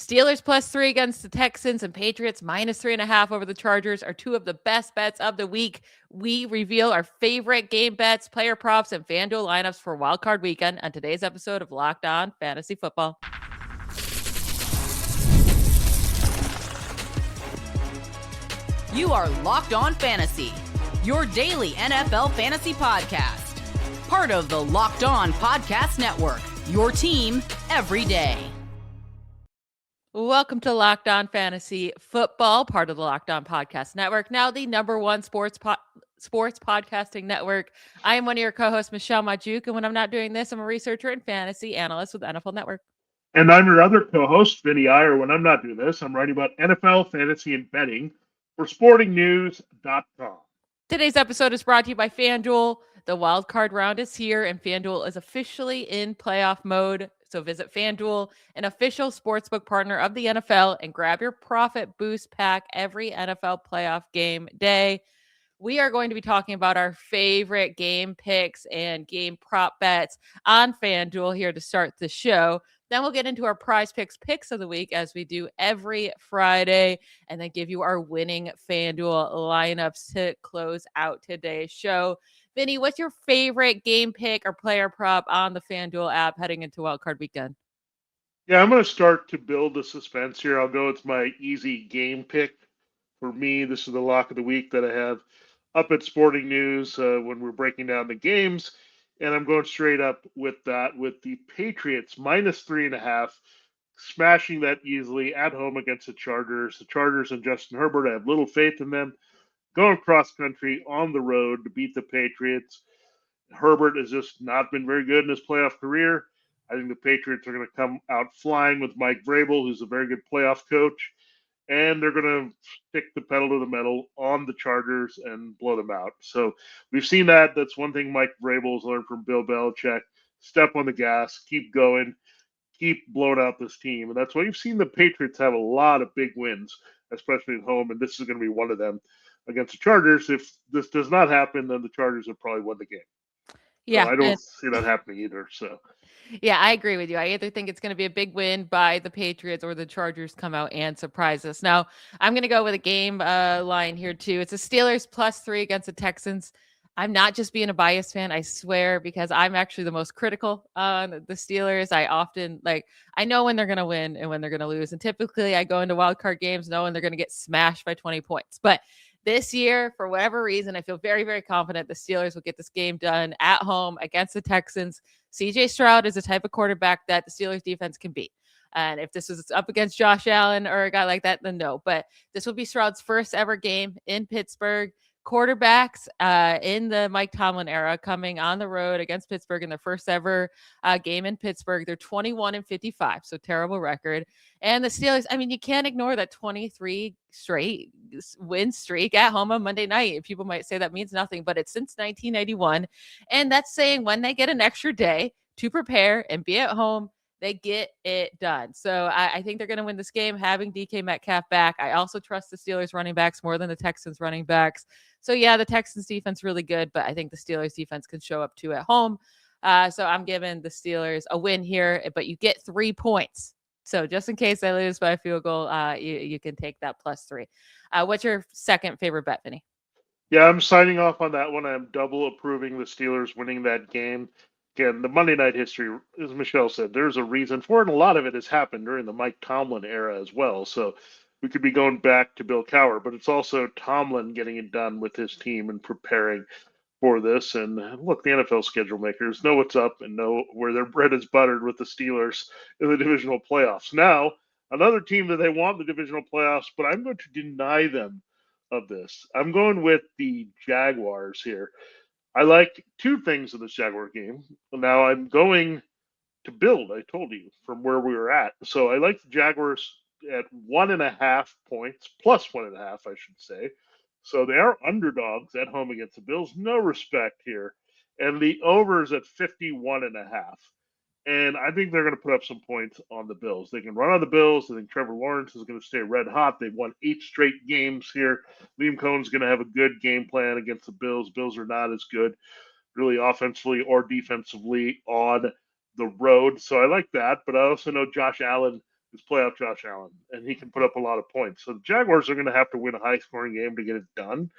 Steelers +3 against the Texans and Patriots -3.5 over the Chargers are two of the best bets of the week. We reveal our favorite game bets, player props, and FanDuel lineups for Wildcard Weekend on today's episode of Locked On Fantasy Football. You are Locked On Fantasy, your daily NFL fantasy podcast. Part of the Locked On Podcast Network, your team every day. Welcome to Locked On Fantasy Football, part of the Locked On Podcast Network, now the number one sports podcasting network. I am one of your co-hosts, Michelle Magdziuk, and when I'm not doing this, I'm a researcher and fantasy analyst with NFL Network. And I'm your other co-host, Vinnie Iyer. When I'm not doing this, I'm writing about NFL, fantasy, and betting for sportingnews.com. Today's episode is brought to you by FanDuel. The wild card round is here, and FanDuel is officially in playoff mode. So visit FanDuel, an official sportsbook partner of the NFL, and grab your profit boost pack every NFL playoff game day. We are going to be talking about our favorite game picks and game prop bets on FanDuel here to start the show. Then we'll get into our PrizePicks picks of the week as we do every Friday, and then give you our winning FanDuel lineups to close out today's show. Vinny, what's your favorite game pick or player prop on the FanDuel app heading into Wildcard Weekend? Yeah, I'm going to start to build the suspense here. I'll go with my easy game pick. For me, this is the lock of the week that I have up at Sporting News when we're breaking down the games. And I'm going straight up with that, with the Patriots -3.5, smashing that easily at home against the Chargers. The Chargers and Justin Herbert, I have little faith in them. Going cross country on the road to beat the Patriots. Herbert has just not been very good in his playoff career. I think the Patriots are going to come out flying with Mike Vrabel, who's a very good playoff coach. And they're going to stick the pedal to the metal on the Chargers and blow them out. So we've seen that. That's one thing Mike Vrabel has learned from Bill Belichick. Step on the gas, keep going, keep blowing out this team. And that's why you've seen the Patriots have a lot of big wins, especially at home. And this is going to be one of them against the Chargers. If this does not happen, then the Chargers have probably won the game. Yeah, so I don't see that happening either. So yeah, I agree with you. I either think it's going to be a big win by the Patriots or the Chargers come out and surprise us. Now, I'm going to go with a game line here too. It's a Steelers +3 against the Texans. I'm not just being a biased fan, I swear, because I'm actually the most critical on the Steelers. I know when they're going to win and when they're going to lose. And typically I go into wildcard games knowing they're going to get smashed by 20 points. But this year, for whatever reason, I feel very, very confident the Steelers will get this game done at home against the Texans. CJ Stroud is the type of quarterback that the Steelers defense can beat. And if this was up against Josh Allen or a guy like that, then no. But this will be Stroud's first ever game in Pittsburgh. Quarterbacks in the Mike Tomlin era coming on the road against Pittsburgh in their first ever game in Pittsburgh. They're 21-55, so terrible record. And the Steelers, I mean, you can't ignore that 23 straight win streak at home on Monday night. People might say that means nothing, but it's since 1991. And that's saying when they get an extra day to prepare and be at home, they get it done. So I think they're going to win this game having DK Metcalf back. I also trust the Steelers running backs more than the Texans running backs. So yeah, the Texans defense really good, but I think the Steelers defense can show up too at home. So I'm giving the Steelers a win here, but you get 3 points. So just in case they lose by a field goal, you can take that +3. What's your second favorite bet, Vinny? yeah, I'm signing off on that one. I'm double approving the Steelers winning that game. Again, the Monday night history, as Michelle said, there's a reason for it, and a lot of it has happened during the Mike Tomlin era as well. So we could be going back to Bill Cowher, but it's also Tomlin getting it done with his team and preparing for this. And look, the NFL schedule makers know what's up and know where their bread is buttered with the Steelers in the divisional playoffs. Now, another team that they want in the divisional playoffs, but I'm going to deny them of this. I'm going with the Jaguars here. I like two things in this Jaguar game. Now I'm going to build, I told you, from where we were at. So I like the Jaguars at 1.5 points, +1.5, I should say. So they are underdogs at home against the Bills. No respect here. And the over is at 51.5. And I think they're going to put up some points on the Bills. They can run on the Bills. I think Trevor Lawrence is going to stay red hot. They've won 8 straight games here. Liam Cohen's going to have a good game plan against the Bills. Bills are not as good, really, offensively or defensively on the road. So I like that. But I also know Josh Allen is play out Josh Allen, and he can put up a lot of points. So the Jaguars are going to have to win a high-scoring game to get it done.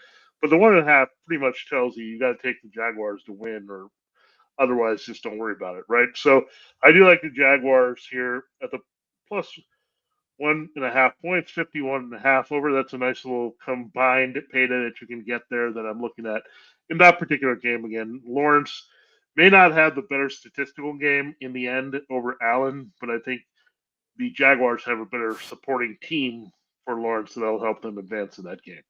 But the 1.5 pretty much tells you got to take the Jaguars to win, or otherwise just don't worry about it, right? So I do like the Jaguars here at the plus 1.5 points, 51.5 over. That's a nice little combined payday that you can get there that I'm looking at in that particular game. Again, Lawrence may not have the better statistical game in the end over Allen, but I think the Jaguars have a better supporting team for Lawrence that'll help them advance in that game.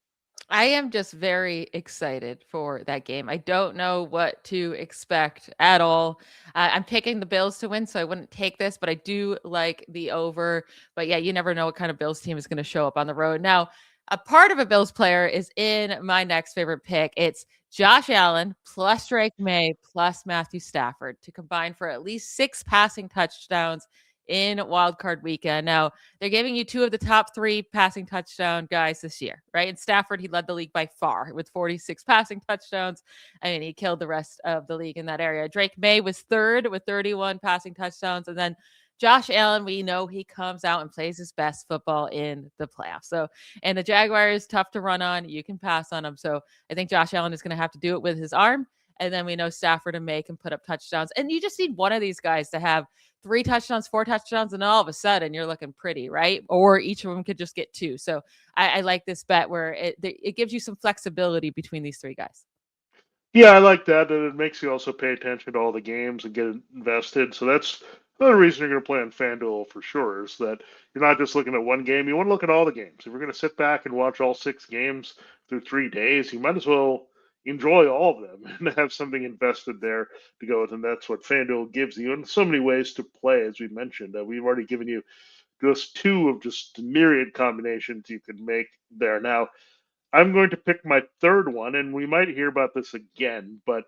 I am just very excited for that game. I don't know what to expect at all. I'm picking the Bills to win, so I wouldn't take this, but I do like the over. But yeah, you never know what kind of Bills team is going to show up on the road. Now, a part of a Bills player is in my next favorite pick. It's Josh Allen plus Drake May plus Matthew Stafford to combine for at least 6 passing touchdowns in wildcard weekend. Now, they're giving you 2 of the top 3 passing touchdown guys this year, right? In Stafford, he led the league by far with 46 passing touchdowns. I mean, he killed the rest of the league in that area. Drake May was third with 31 passing touchdowns. And then Josh Allen, we know he comes out and plays his best football in the playoffs. So, and the Jaguars, tough to run on. You can pass on them. So I think Josh Allen is going to have to do it with his arm. And then we know Stafford and May can put up touchdowns. And you just need one of these guys to have 3 touchdowns, 4 touchdowns, and all of a sudden you're looking pretty, right? Or each of them could just get 2. So I like this bet where it gives you some flexibility between these 3 guys. Yeah, I like that. And it makes you also pay attention to all the games and get invested. So that's another reason you're going to play on FanDuel for sure, is that you're not just looking at one game. You want to look at all the games. If you're going to sit back and watch all 6 games through 3 days, you might as well enjoy all of them and have something invested there to go with. And that's what FanDuel gives you. And so many ways to play, as we mentioned. We've already given you just 2 of just myriad combinations you can make there. Now, I'm going to pick my third one, and we might hear about this again, but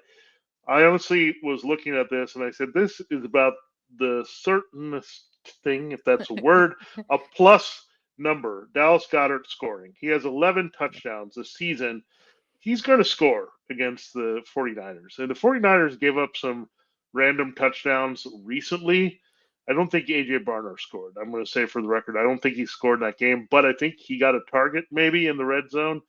I honestly was looking at this and I said, this is about the certainest thing, if that's a word, a plus number. Dallas Goedert scoring. He has 11 touchdowns this season. He's going to score against the 49ers. And the 49ers gave up some random touchdowns recently. I don't think A.J. Barner scored. I'm going to say for the record, I don't think he scored in that game, but I think he got a target maybe in the red zone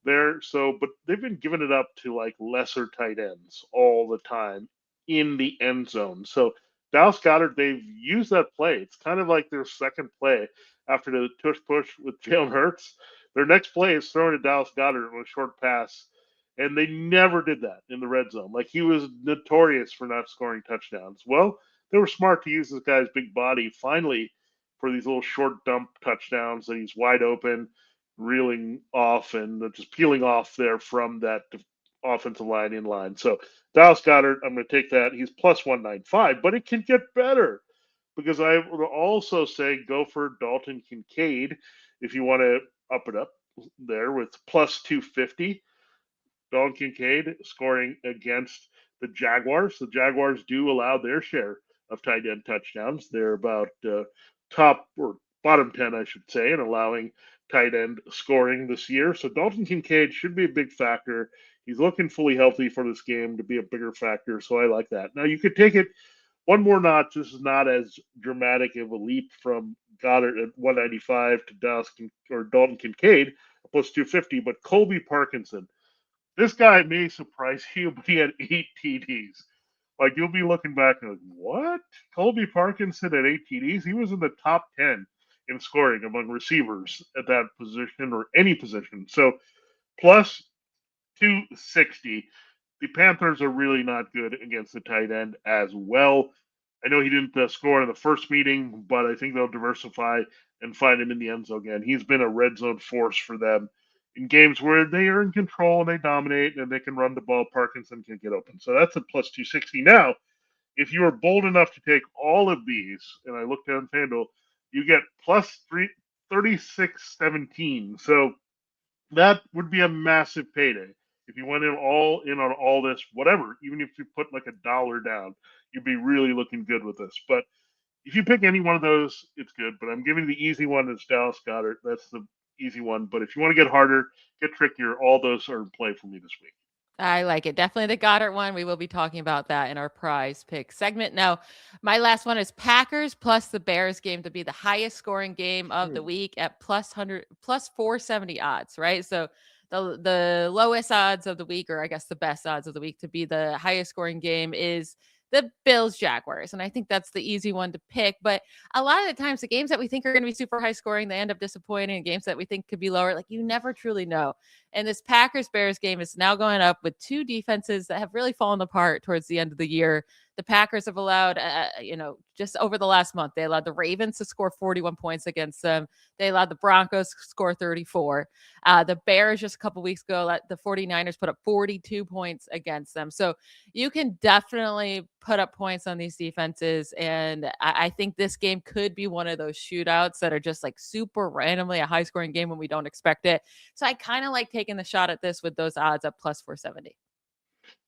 there. So, but they've been giving it up to like lesser tight ends all the time in the end zone. So Dallas Goedert, they've used that play. It's kind of like their second play after the tush push with Jalen Hurts. Their next play is throwing to Dallas Goedert on a short pass, and they never did that in the red zone. Like, he was notorious for not scoring touchdowns. Well, they were smart to use this guy's big body finally for these little short dump touchdowns that he's wide open, reeling off and just peeling off there from that offensive line in line. So Dallas Goedert, I'm going to take that. He's plus 195, but it can get better, because I would also say go for Dalton Kincaid if you want to up it up there with plus 250. Dalton Kincaid scoring against the Jaguars. The Jaguars do allow their share of tight end touchdowns. They're about top or bottom 10, I should say, in allowing tight end scoring this year. So Dalton Kincaid should be a big factor. He's looking fully healthy for this game to be a bigger factor, so I like that. Now, you could take it one more notch. This is not as dramatic of a leap from Goddard at 195 to Dalton Kincaid plus 250, but Colby Parkinson. This guy may surprise you, but he had 8 TDs. Like, you'll be looking back and like, what? Colby Parkinson at 8 TDs? He was in the top 10 in scoring among receivers at that position or any position. So plus 260. The Panthers are really not good against the tight end as well. I know he didn't score in the first meeting, but I think they'll diversify and find him in the end zone again. He's been a red zone force for them in games where they are in control and they dominate and they can run the ball. Parkinson can get open. So that's a plus 260. Now, if you are bold enough to take all of these, and I looked on FanDuel, you get plus 3617. So that would be a massive payday. If you went in on all this, whatever, even if you put like $1 down, you'd be really looking good with this. But if you pick any one of those, it's good. But I'm giving the easy one. It's Dallas Goedert. That's the easy one. But if you want to get harder, get trickier, all those are in play for me this week. I like it. Definitely the Goddard one. We will be talking about that in our prize pick segment. Now, my last one is Packers plus the Bears game to be the highest scoring game of the week at plus 100 plus 470 odds, right? So the lowest odds of the week, or I guess the best odds of the week to be the highest scoring game is the Bills Jaguars. And I think that's the easy one to pick. But a lot of the times the games that we think are going to be super high scoring, they end up disappointing. And games that we think could be lower, like you never truly know. And this Packers Bears game is now going up with two defenses that have really fallen apart towards the end of the year. The Packers have allowed, just over the last month, they allowed the Ravens to score 41 points against them. They allowed the Broncos to score 34. The Bears just a couple weeks ago, let the 49ers put up 42 points against them. So you can definitely put up points on these defenses. And I think this game could be one of those shootouts that are just like super randomly a high scoring game when we don't expect it. So I kind of like taking the shot at this with those odds at plus 470.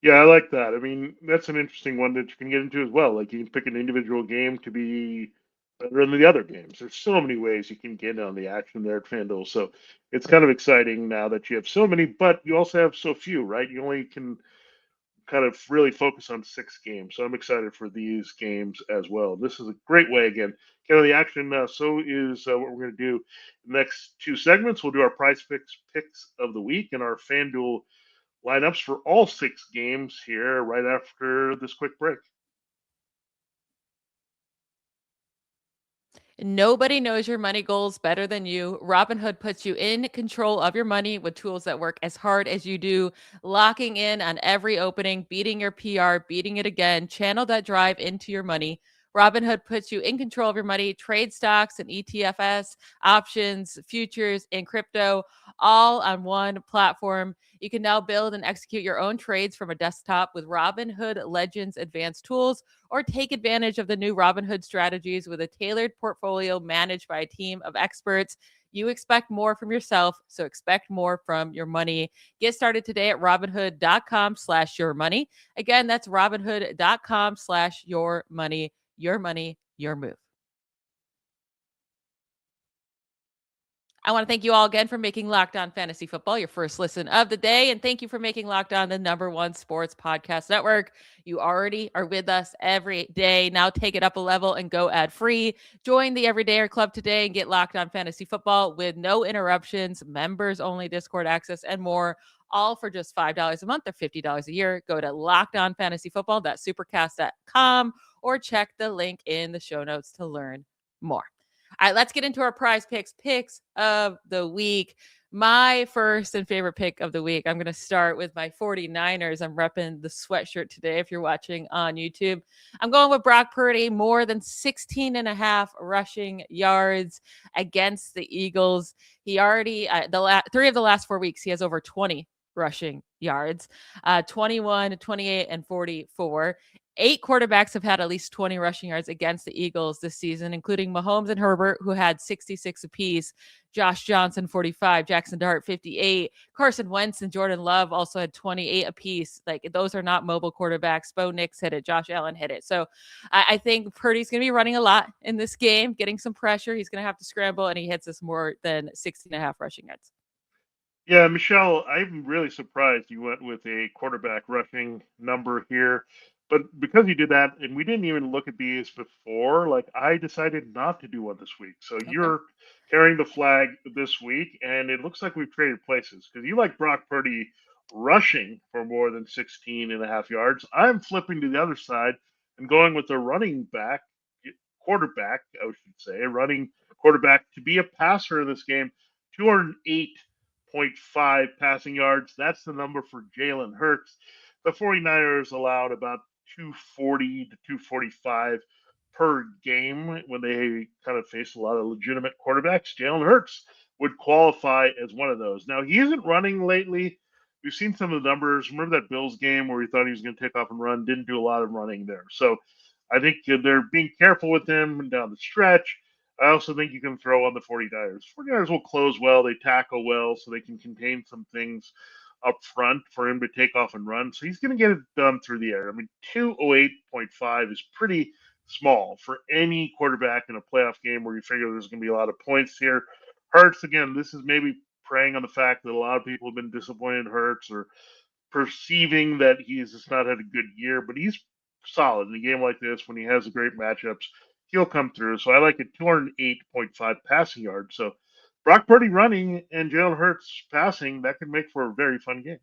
Yeah, I like that. I mean, that's an interesting one that you can get into as well. Like you can pick an individual game to be better than the other games. There's so many ways you can get on the action there at FanDuel. So it's kind of exciting now that you have so many, but you also have so few, right? You only can kind of really focus on 6 games. So I'm excited for these games as well. This is a great way, again, get on the action. So is what we're going to do next 2 segments. We'll do our picks of the week and our FanDuel lineups for all 6 games here right after this quick break. Nobody knows your money goals better than you. Robinhood puts you in control of your money with tools that work as hard as you do, locking in on every opening, beating your PR, beating it again, channel that drive into your money. Robinhood puts you in control of your money, trade stocks and ETFs, options, futures, and crypto, all on one platform. You can now build and execute your own trades from a desktop with Robinhood Legends advanced tools, or take advantage of the new Robinhood strategies with a tailored portfolio managed by a team of experts. You expect more from yourself, so expect more from your money. Get started today at robinhood.com/your money. Again, that's robinhood.com/your money. Your money, your move. I want to thank you all again for making Locked On Fantasy Football your first listen of the day. And thank you for making Locked On the #1 sports podcast network. You already are with us every day. Now take it up a level and go ad free. Join the Everydayer Club today and get Locked On Fantasy Football with no interruptions, members only Discord access, and more. All for just $5 a month or $50 a year. Go to lockedonfantasyfootball.supercast.com or check the link in the show notes to learn more. All right, let's get into our prize picks of the week. My first and favorite pick of the week, I'm going to start with my 49ers. I'm repping the sweatshirt today if you're watching on YouTube. I'm going with Brock Purdy, more than 16 and a half rushing yards against the Eagles. He already, 3 of the last 4 weeks, he has over 20 rushing yards, 21, 28, and 44. 8 quarterbacks have had at least 20 rushing yards against the Eagles this season, including Mahomes and Herbert, who had 66 apiece, Josh Johnson, 45, Jackson Dart, 58, Carson Wentz and Jordan Love also had 28 apiece. Like, those are not mobile quarterbacks. Bo Nix hit it. Josh Allen hit it. So I think Purdy's going to be running a lot in this game, getting some pressure. He's going to have to scramble, and he hits us more than 16 and a half rushing yards. Yeah, Michelle, I'm really surprised you went with a quarterback rushing number here. But because you did that, and we didn't even look at these before, like I decided not to do one this week. So Okay. you're carrying the flag this week, and it looks like we've traded places because you like Brock Purdy rushing for more than 16 and a half yards. I'm flipping to the other side and going with the running back, quarterback, I should say, running quarterback to be a passer in this game. 208.5 passing yards. That's the number for Jalen Hurts. The 49ers allowed about 240 to 245 per game when they kind of face a lot of legitimate quarterbacks. Jalen Hurts would qualify as one of those. Now, he isn't running lately. We've seen some of the numbers. Remember that Bills game where he thought he was going to take off and run? Didn't do a lot of running there. So I think they're being careful with him down the stretch. I also think you can throw on the 49ers. 49ers will close well. They tackle well, so they can contain some things up front for him to take off and run. So he's going to get it done through the air. I mean, 208.5 is pretty small for any quarterback in a playoff game where you figure there's going to be a lot of points here. Hurts, again, this is maybe preying on the fact that a lot of people have been disappointed in Hurts or perceiving that he's just not had a good year, but he's solid in a game like this when he has great matchups. He'll come through. So I like a 208.5 passing yards. So Brock Purdy running and Jalen Hurts passing, that could make for a very fun game.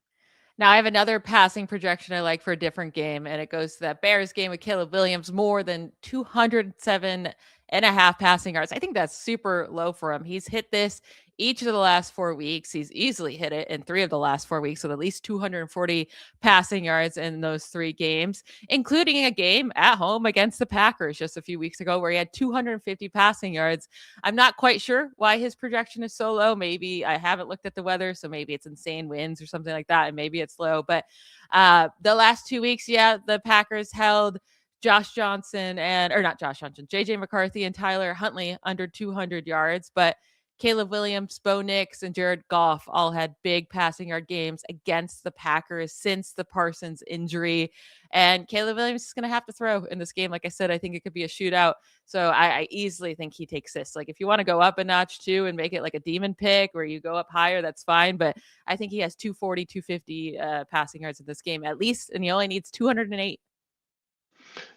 Now I have another passing projection I like for a different game, and it goes to that Bears game with Caleb Williams, more than 207.5 passing yards. I think that's super low for him. He's hit this each of the last 4 weeks. He's easily hit it in 3 of the last 4 weeks with at least 240 passing yards in those 3 games, including a game at home against the Packers just a few weeks ago where he had 250 passing yards. I'm not quite sure why his projection is so low. Maybe I haven't looked at the weather, so maybe it's insane winds or something like that, and maybe it's low. But the last 2 weeks, yeah, the Packers held Josh Johnson or not Josh Johnson, JJ McCarthy and Tyler Huntley under 200 yards, but Caleb Williams, Bo Nix, and Jared Goff all had big passing yard games against the Packers since the Parsons injury. And Caleb Williams is going to have to throw in this game. Like I said, I think it could be a shootout. So I easily think he takes this. Like if you want to go up a notch too and make it like a demon pick where you go up higher, that's fine. But I think he has 240, 250 passing yards in this game at least. And he only needs 208.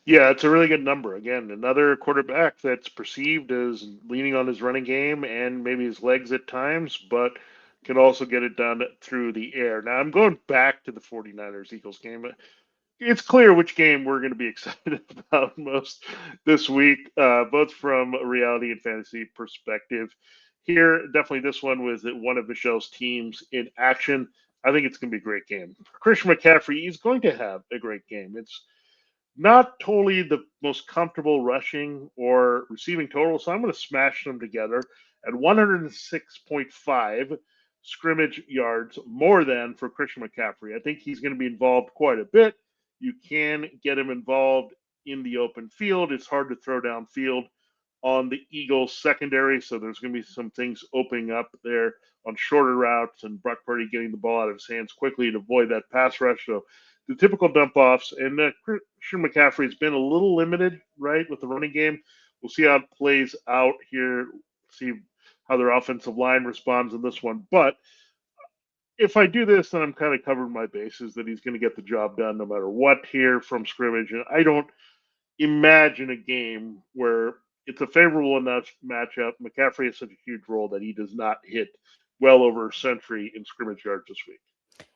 Yeah, it's a really good number. Again, another quarterback that's perceived as leaning on his running game and maybe his legs at times, but can also get it done through the air. Now, I'm going back to the 49ers Eagles game. It's clear which game we're going to be excited about most this week, both from a reality and fantasy perspective. Here, definitely this one was one of Michelle's teams in action. I think it's going to be a great game. Christian McCaffrey is going to have a great game. It's not totally the most comfortable rushing or receiving total, so I'm going to smash them together at 106.5 scrimmage yards more than for Christian McCaffrey. I think he's going to be involved quite a bit. You can get him involved in the open field. It's hard to throw downfield on the Eagles secondary, so there's going to be some things opening up there on shorter routes and Brock Purdy getting the ball out of his hands quickly to avoid that pass rush. So the typical dump offs, and Christian McCaffrey has been a little limited, right, with the running game. We'll see how it plays out here, see how their offensive line responds in this one. But if I do this, then I'm kind of covering my bases that he's going to get the job done no matter what here from scrimmage. And I don't imagine a game where it's a favorable enough matchup. McCaffrey has such a huge role that he does not hit well over a century in scrimmage yards this week.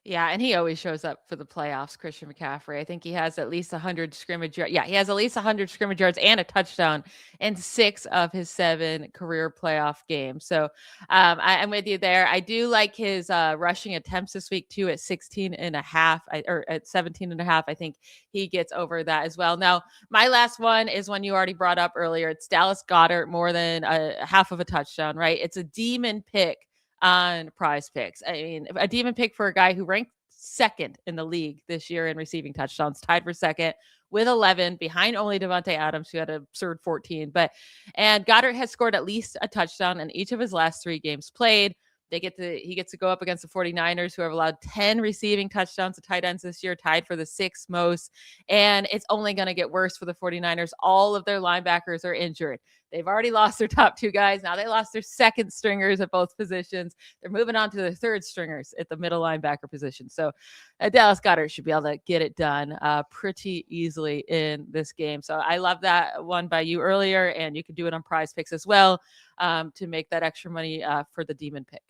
Yeah, and he always shows up for the playoffs, Christian McCaffrey. I think he has at least 100 scrimmage yards. Yeah, he has at least 100 scrimmage yards and a touchdown in 6 of his 7 career playoff games. So I'm with you there. I do like his rushing attempts this week too at 16 and a half or at 17 and a half. I think he gets over that as well. Now, my last one is one you already brought up earlier. It's Dallas Goedert, more than a half of a touchdown, right? It's a demon pick on PrizePicks. I mean, a demon pick for a guy who ranked second in the league this year in receiving touchdowns, tied for second with 11, behind only Devontae Adams, who had an absurd 14. And Goddard has scored at least a touchdown in each of his last 3 games played. He gets to go up against the 49ers, who have allowed 10 receiving touchdowns to tight ends this year, tied for the 6th most. And it's only going to get worse for the 49ers. All of their linebackers are injured. They've already lost their top 2 guys. Now they lost their second stringers at both positions. They're moving on to their third stringers at the middle linebacker position. So Dallas Goedert should be able to get it done pretty easily in this game. So I love that one by you earlier, and you can do it on PrizePicks as well to make that extra money for the demon pick.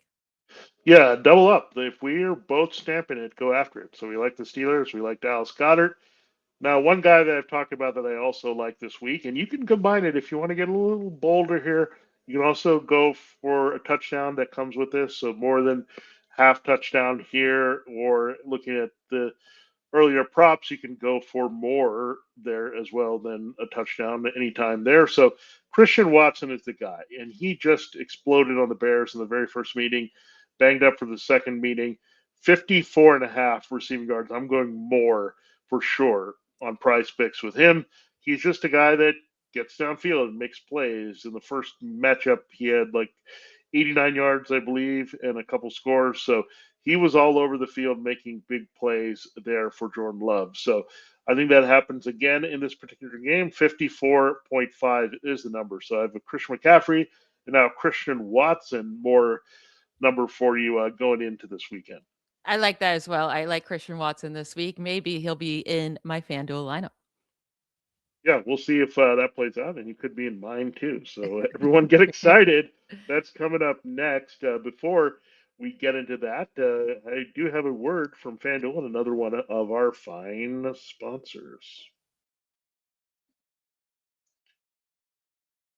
Yeah, double up. If we're both stamping it, go after it. So we like the Steelers. We like Dallas Goedert. Now, one guy that I've talked about that I also like this week, and you can combine it if you want to get a little bolder here. You can also go for a touchdown that comes with this, so more than half touchdown here, or looking at the earlier props, you can go for more there as well than a touchdown anytime there. So Christian Watson is the guy, and he just exploded on the Bears in the very first meeting, banged up for the second meeting, 54 and a half receiving yards. I'm going more for sure on PrizePicks with him. He's just a guy that gets downfield and makes plays. In the first matchup, he had like 89 yards, I believe, and a couple scores. So he was all over the field making big plays there for Jordan Love. So I think that happens again in this particular game. 54.5 is the number. So I have a Christian McCaffrey and now Christian Watson, more number for you going into this weekend. I like that as well. I like Christian Watson this week. Maybe he'll be in my FanDuel lineup. Yeah, we'll see if that plays out, and he could be in mine too. So everyone get excited. That's coming up next. Before we get into that, I do have a word from FanDuel and another one of our fine sponsors.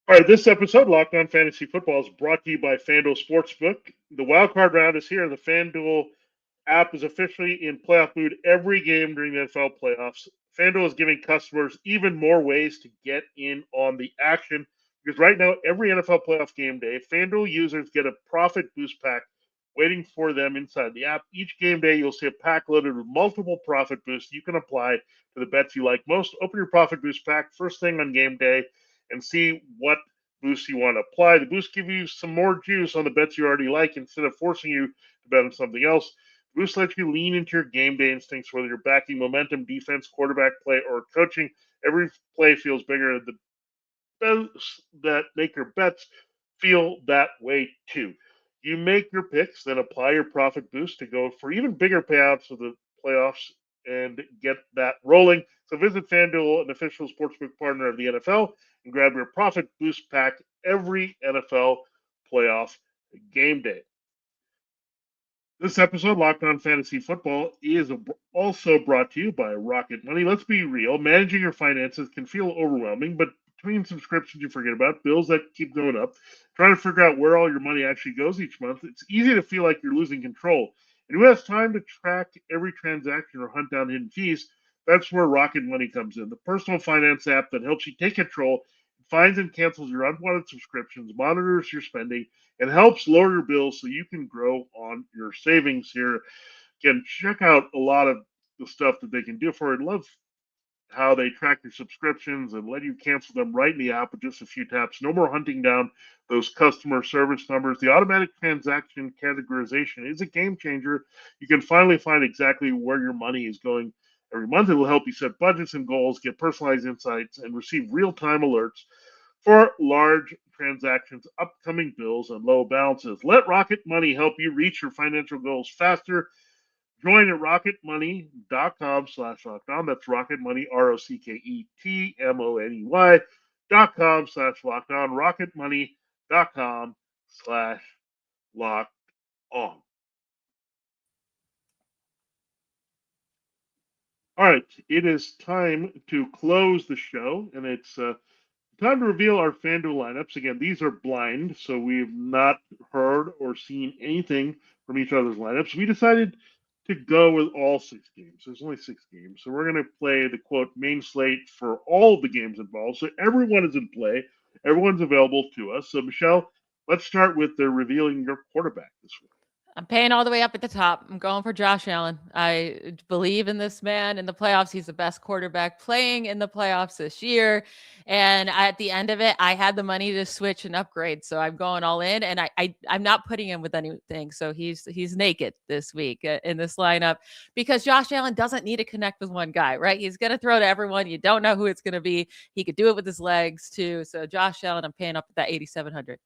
All right, this episode, Locked On Fantasy Football, is brought to you by FanDuel Sportsbook. The wild card round is here. The FanDuel app is officially in playoff mood every game during the NFL playoffs. FanDuel is giving customers even more ways to get in on the action because right now, every NFL playoff game day, FanDuel users get a profit boost pack waiting for them inside the app. Each game day, you'll see a pack loaded with multiple profit boosts you can apply to the bets you like most. Open your profit boost pack first thing on game day and see what boosts you want to apply. The boosts give you some more juice on the bets you already like instead of forcing you to bet on something else. Boost lets you lean into your game day instincts, whether you're backing momentum, defense, quarterback play, or coaching. Every play feels bigger. The bets that make your bets feel that way too. You make your picks, then apply your profit boost to go for even bigger payouts for the playoffs and get that rolling. So visit FanDuel, an official sportsbook partner of the NFL, and grab your profit boost pack every NFL playoff game day. This episode, Locked On Fantasy Football, is also brought to you by Rocket Money. Let's be real. Managing your finances can feel overwhelming, but between subscriptions you forget about, bills that keep going up, trying to figure out where all your money actually goes each month, it's easy to feel like you're losing control. And who has time to track every transaction or hunt down hidden fees? That's where Rocket Money comes in, the personal finance app that helps you take control, finds and cancels your unwanted subscriptions, monitors your spending, and helps lower your bills so you can grow on your savings here. Again, check out a lot of the stuff that they can do for it. Love how they track your subscriptions and let you cancel them right in the app with just a few taps. No more hunting down those customer service numbers. The automatic transaction categorization is a game changer. You can finally find exactly where your money is going every month. It will help you set budgets and goals, get personalized insights, and receive real-time alerts for large transactions, upcoming bills, and low balances. Let Rocket Money help you reach your financial goals faster. Join at rocketmoney.com/lockdown. That's rocketmoney, rocketmoney.com/lockdown, rocketmoney.com/lockdown. All right, it is time to close the show, and it's time to reveal our FanDuel lineups. Again, these are blind, so we've not heard or seen anything from each other's lineups. We decided to go with all 6 games. There's only 6 games. So we're going to play the quote main slate for all of the games involved. So everyone is in play. Everyone's available to us. So, Michelle, let's start with the revealing your quarterback this week. I'm paying all the way up at the top. I'm going for Josh Allen. I believe in this man in the playoffs. He's the best quarterback playing in the playoffs this year. And at the end of it, I had the money to switch and upgrade. So I'm going all in, and I'm not putting him with anything. So he's naked this week in this lineup because Josh Allen doesn't need to connect with one guy, right? He's going to throw to everyone. You don't know who it's going to be. He could do it with his legs too. So Josh Allen, I'm paying up at that 8,700.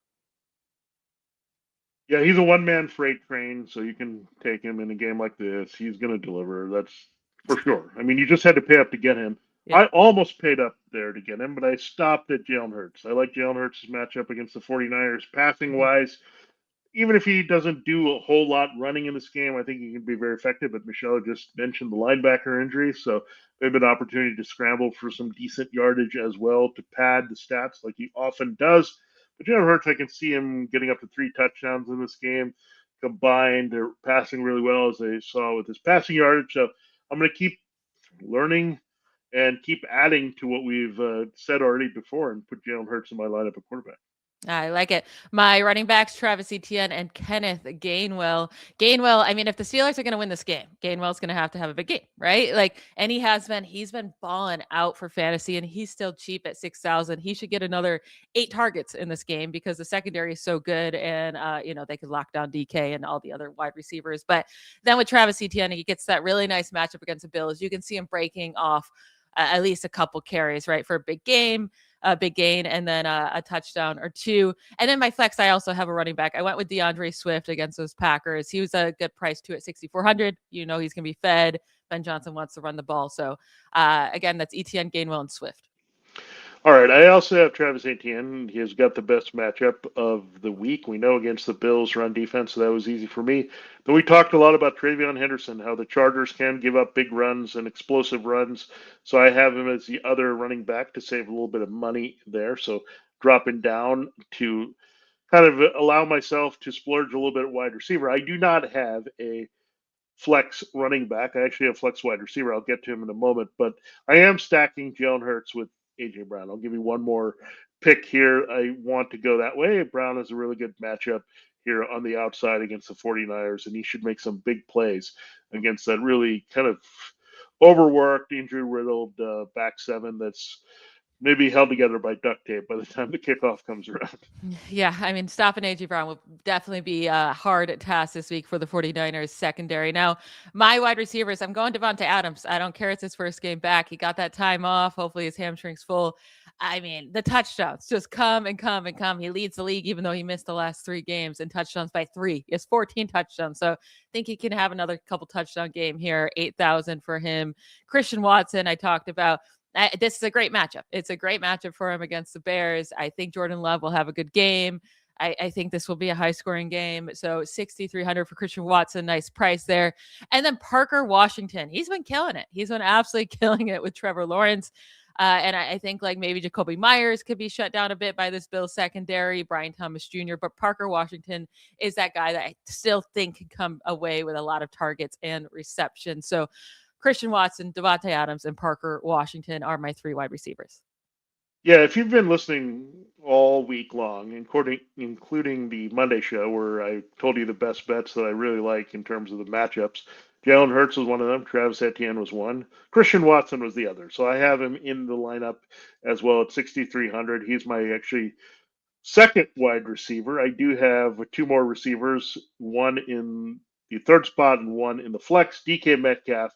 Yeah, he's a one-man freight train, so you can take him in a game like this. He's going to deliver. That's for sure. I mean, you just had to pay up to get him. Yeah. I almost paid up there to get him, but I stopped at Jalen Hurts. I like Jalen Hurts' matchup against the 49ers passing-wise. Even if he doesn't do a whole lot running in this game, I think he can be very effective. But Michelle just mentioned the linebacker injury, so they have an opportunity to scramble for some decent yardage as well to pad the stats like he often does. But Jalen Hurts, I can see him getting up to 3 touchdowns in this game combined. They're passing really well, as they saw with his passing yardage. So I'm going to keep learning and keep adding to what we've said already before and put Jalen Hurts in my lineup at quarterback. I like it. My running backs, Travis Etienne and Kenneth Gainwell. Gainwell, I mean, if the Steelers are going to win this game, Gainwell's going to have a big game, right? Like, and he's been balling out for fantasy, and he's still cheap at 6,000. He should get another 8 targets in this game because the secondary is so good, and they could lock down DK and all the other wide receivers. But then with Travis Etienne, he gets that really nice matchup against the Bills. You can see him breaking off at least a couple carries, right, for a big game. a big gain and then a touchdown or two. And then my flex, I also have a running back. I went with DeAndre Swift against those Packers. He was a good price too at 6,400. You know, he's going to be fed. Ben Johnson wants to run the ball. So again, that's ETN, Gainwell, and Swift. All right, I also have Travis Etienne. He has got the best matchup of the week. We know against the Bills run defense, so that was easy for me. But we talked a lot about Travion Henderson, how the Chargers can give up big runs and explosive runs. So I have him as the other running back to save a little bit of money there. So dropping down to kind of allow myself to splurge a little bit at wide receiver. I do not have a flex running back. I actually have flex wide receiver. I'll get to him in a moment, but I am stacking Jalen Hurts with AJ Brown. I'll give you one more pick here. I want to go that way. Brown is a really good matchup here on the outside against the 49ers, and he should make some big plays against that really kind of overworked, injury-riddled back seven that's maybe held together by duct tape by the time the kickoff comes around. Yeah, I mean, stopping A.J. Brown will definitely be a hard task this week for the 49ers secondary. Now, my wide receivers, I'm going Devontae Adams. I don't care. It's his first game back. He got that time off. Hopefully his hamstring's full. I mean, the touchdowns just come and come and come. He leads the league, even though he missed the last 3 games, and touchdowns by 3. He has 14 touchdowns. So I think he can have another couple touchdown game here. 8,000 for him. Christian Watson, I talked about. This is a great matchup. It's a great matchup for him against the Bears. I think Jordan Love will have a good game. I think this will be a high-scoring game. So 6,300 for Christian Watson, nice price there. And then Parker Washington, he's been killing it. He's been absolutely killing it with Trevor Lawrence. And I think like maybe Jacoby Myers could be shut down a bit by this Bills secondary, Brian Thomas Jr., but Parker Washington is that guy that I still think can come away with a lot of targets and reception. So Christian Watson, Devontae Adams, and Parker Washington are my 3 wide receivers. Yeah, if you've been listening all week long, including the Monday show where I told you the best bets that I really like in terms of the matchups, Jalen Hurts was one of them. Travis Etienne was one. Christian Watson was the other. So I have him in the lineup as well at 6,300. He's my actually second wide receiver. I do have 2 more receivers, one in the third spot and one in the flex. DK Metcalf.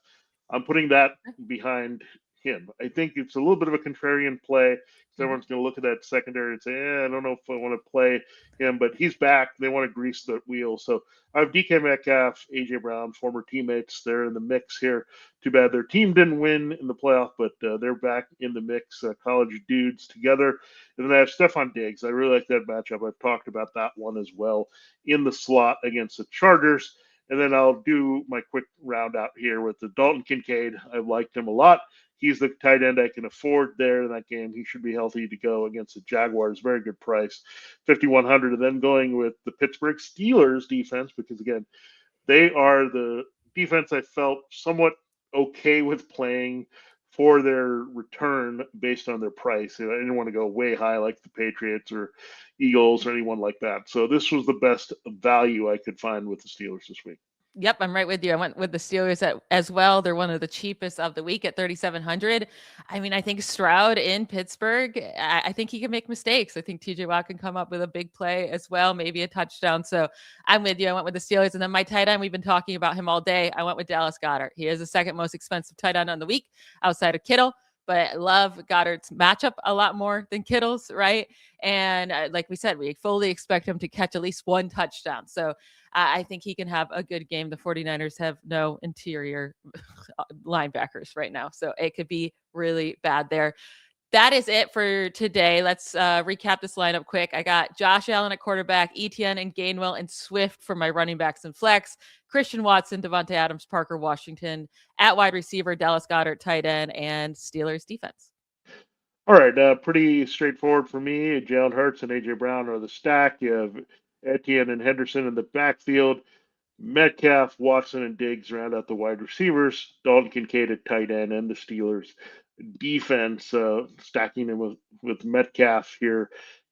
I'm putting that behind him. I think it's a little bit of a contrarian play. So everyone's going to look at that secondary and say, I don't know if I want to play him, but he's back. They want to grease the wheel. So I have DK Metcalf, AJ Brown, former teammates. They're in the mix here. Too bad their team didn't win in the playoff, but they're back in the mix. College dudes together. And then I have Stephon Diggs. I really like that matchup. I've talked about that one as well in the slot against the Chargers. And then I'll do my quick round out here with the Dalton Kincaid. I've liked him a lot. He's the tight end I can afford there in that game. He should be healthy to go against the Jaguars. Very good price, 5,100. And then going with the Pittsburgh Steelers defense, because again, they are the defense I felt somewhat okay with playing for their return based on their price. I didn't want to go way high like the Patriots or Eagles or anyone like that. So this was the best value I could find with the Steelers this week. Yep, I'm right with you. I went with the Steelers as well. They're one of the cheapest of the week at 3,700. I mean, I think Stroud in Pittsburgh, I think he can make mistakes. I think TJ Watt can come up with a big play as well, maybe a touchdown. So I'm with you. I went with the Steelers. And then my tight end, we've been talking about him all day. I went with Dallas Goedert. He is the second most expensive tight end on the week outside of Kittle. But I love Goddard's matchup a lot more than Kittle's, right? And like we said, we fully expect him to catch at least 1 touchdown. So I think he can have a good game. The 49ers have no interior linebackers right now. So it could be really bad there. That is it for today. Let's recap this lineup quick. I got Josh Allen at quarterback, Etienne and Gainwell and Swift for my running backs and flex, Christian Watson, Devontae Adams, Parker Washington at wide receiver, Dallas Goedert tight end, and Steelers defense. All right, pretty straightforward for me. Jalen Hurts and AJ Brown are the stack. You have Etienne and Henderson in the backfield. Metcalf, Watson, and Diggs round out the wide receivers. Dalton Kincaid at tight end, and the Steelers defense, stacking him with Metcalf here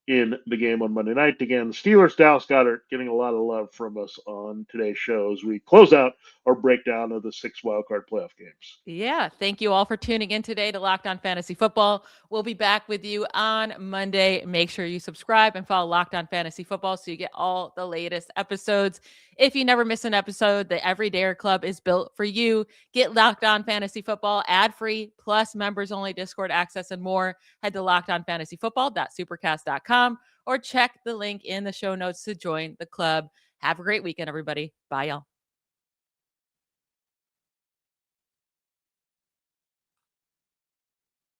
in the game on Monday night. Again, the Steelers, Dallas Goedert getting a lot of love from us on today's show as we close out our breakdown of the 6 wildcard playoff games. Yeah. Thank you all for tuning in today to Locked On Fantasy Football. We'll be back with you on Monday. Make sure you subscribe and follow Locked On Fantasy Football so you get all the latest episodes. If you never miss an episode, the Everydayer Club is built for you. Get Locked On Fantasy Football ad-free, plus members-only Discord access and more. Head to lockedonfantasyfootball.supercast.com or check the link in the show notes to join the club. Have a great weekend, everybody. Bye, y'all.